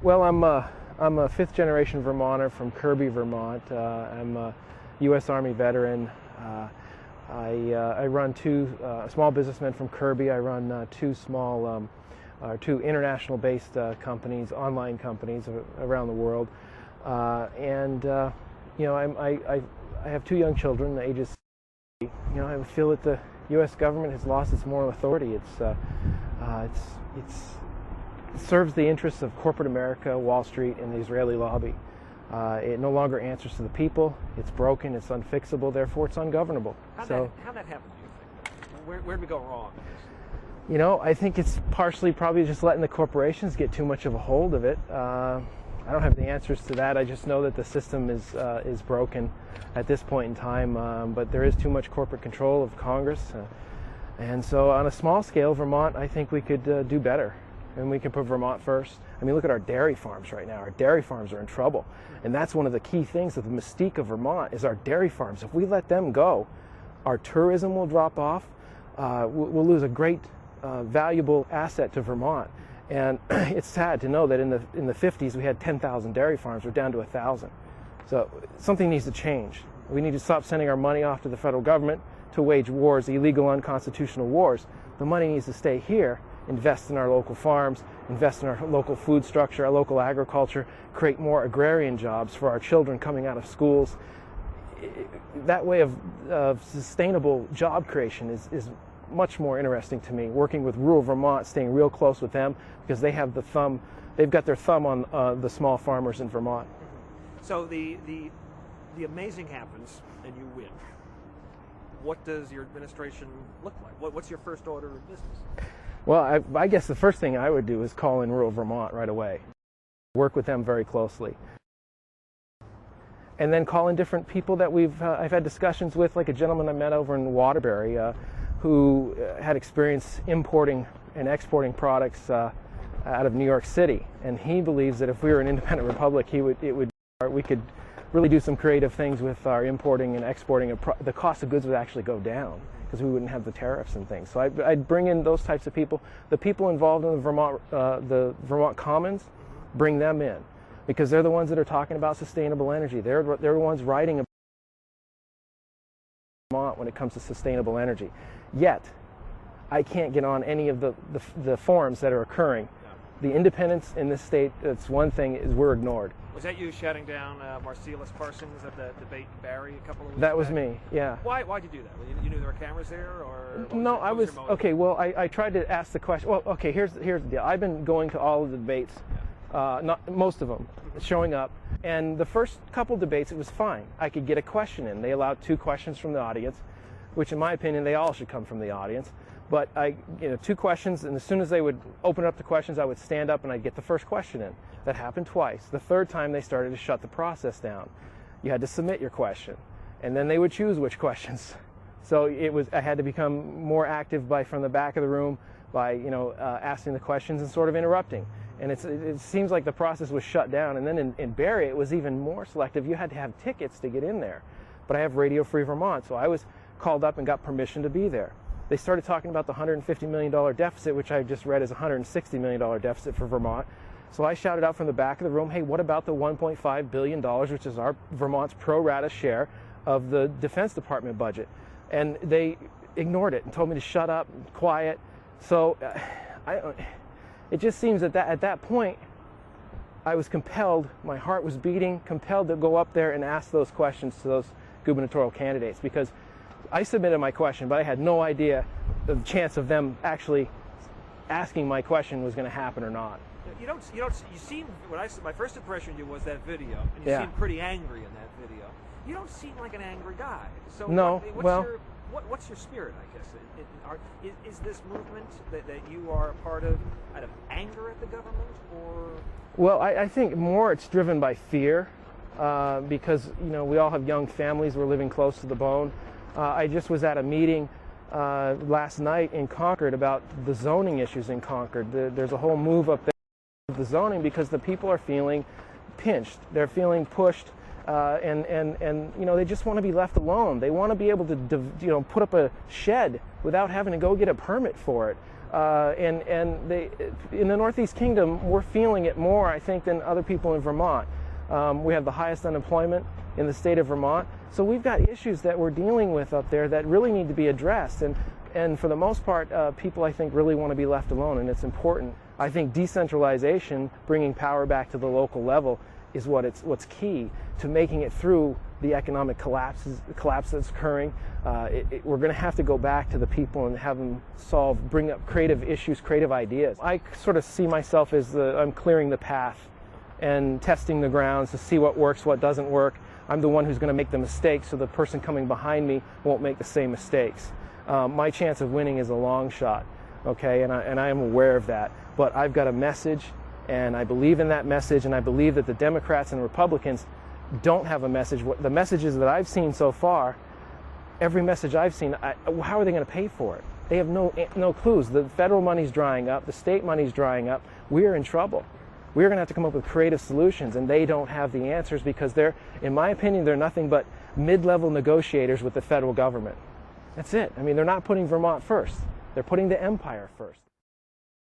Well, I'm a fifth generation Vermonter from Kirby, Vermont. I'm a U.S. Army veteran. I run two small businessmen from Kirby. I run two international-based companies, online companies around the world, you know, I have two young children, ages. You know, I feel that the U.S. government has lost its moral authority. It serves the interests of corporate America, Wall Street, and the Israeli lobby. It no longer answers to the people. It's broken. It's unfixable. Therefore, it's ungovernable. How'd that happen? Do you think? Where did we go wrong? You know, I think it's partially probably just letting the corporations get too much of a hold of it. I don't have the answers to that. I just know that the system is broken at this point in time. But there is too much corporate control of Congress, and so on a small scale, Vermont, I think we could do better, and we can put Vermont first. I mean, look at our dairy farms right now. Our dairy farms are in trouble, and that's one of the key things of the mystique of Vermont is our dairy farms. If we let them go, our tourism will drop off. We'll lose a great valuable asset to Vermont. And it's sad to know that in the 50s we had 10,000 dairy farms. We're down to 1,000. So something needs to change. We need to stop sending our money off to the federal government to wage wars, illegal, unconstitutional wars. The money needs to stay here, invest in our local farms, invest in our local food structure, our local agriculture, create more agrarian jobs for our children coming out of schools. That way of sustainable job creation is much more interesting to me, working with rural Vermont, staying real close with them, because they've got their thumb on the small farmers in Vermont. So the amazing happens and you win. What does your administration look like? What's your first order of business? Well, I guess the first thing I would do is call in rural Vermont right away. Work with them very closely. And then call in different people that I've had discussions with, like a gentleman I met over in Waterbury, who had experience importing and exporting products out of New York City, and he believes that if we were an independent republic, we could really do some creative things with our importing and exporting. The cost of goods would actually go down because we wouldn't have the tariffs and things. So I'd bring in those types of people. The people involved in the Vermont Commons, bring them in, because they're the ones that are talking about sustainable energy. They're the ones writing about Vermont when it comes to sustainable energy. Yet, I can't get on any of the forums that are occurring. The independents in this state, that's one thing, is we're ignored. Was that you shutting down Marcellus Parsons at the debate in Barrie a couple of weeks That was back? me, yeah. Why'd you do that? You knew there were cameras there, or no? Okay. Well, I tried to ask the question. Well, okay. Here's the deal. I've been going to all of the debates, not most of them, showing up. And the first couple debates, it was fine. I could get a question in. They allowed 2 questions from the audience, which, in my opinion, they all should come from the audience. But 2 questions, and as soon as they would open up the questions, I would stand up and I'd get the first question in. That happened twice. The third time, they started to shut the process down. You had to submit your question, and then they would choose which questions. So I had to become more active from the back of the room by asking the questions and sort of interrupting. And it seems like the process was shut down. And then in Barrie, it was even more selective. You had to have tickets to get in there. But I have Radio Free Vermont, so I was called up and got permission to be there. They started talking about the $150 million deficit, which I just read as a $160 million deficit for Vermont. So I shouted out from the back of the room, hey, what about the $1.5 billion, which is our Vermont's pro rata share of the Defense Department budget? And they ignored it and told me to shut up, quiet. So it just seems that at that point, I was compelled, my heart was beating, compelled to go up there and ask those questions to those gubernatorial candidates, because I submitted my question, but I had no idea the chance of them actually asking my question was going to happen or not. You seem, my first impression of you was that video, and you seemed pretty angry in that video. You don't seem like an angry guy. So no, what's your spirit, I guess? Is this movement that you are a part of out of anger at the government, or? Well, I think more it's driven by fear, because we all have young families. We're living close to the bone. I just was at a meeting last night in Concord about the zoning issues in Concord. There's a whole move up there with the zoning because the people are feeling pinched. They're feeling pushed, and they just want to be left alone. They want to be able to put up a shed without having to go get a permit for it. And they, in the Northeast Kingdom, we're feeling it more, I think, than other people in Vermont. We have the highest unemployment in the state of Vermont. So we've got issues that we're dealing with up there that really need to be addressed. And for the most part, people, I think, really want to be left alone, and it's important. I think decentralization, bringing power back to the local level, is what's key to making it through the economic collapse that's occurring. We're going to have to go back to the people and have them bring up creative issues, creative ideas. I sort of see myself as I'm clearing the path and testing the grounds to see what works, what doesn't work. I'm the one who's going to make the mistakes so the person coming behind me won't make the same mistakes. My chance of winning is a long shot, okay, and I am aware of that. But I've got a message, and I believe in that message, and I believe that the Democrats and Republicans don't have a message. The messages that I've seen so far, every message I've seen, how are they going to pay for it? They have no clues. The federal money's drying up, the state money's drying up. We're in trouble. We're going to have to come up with creative solutions, and they don't have the answers because in my opinion, they're nothing but mid-level negotiators with the federal government. That's it. I mean, they're not putting Vermont first. They're putting the empire first.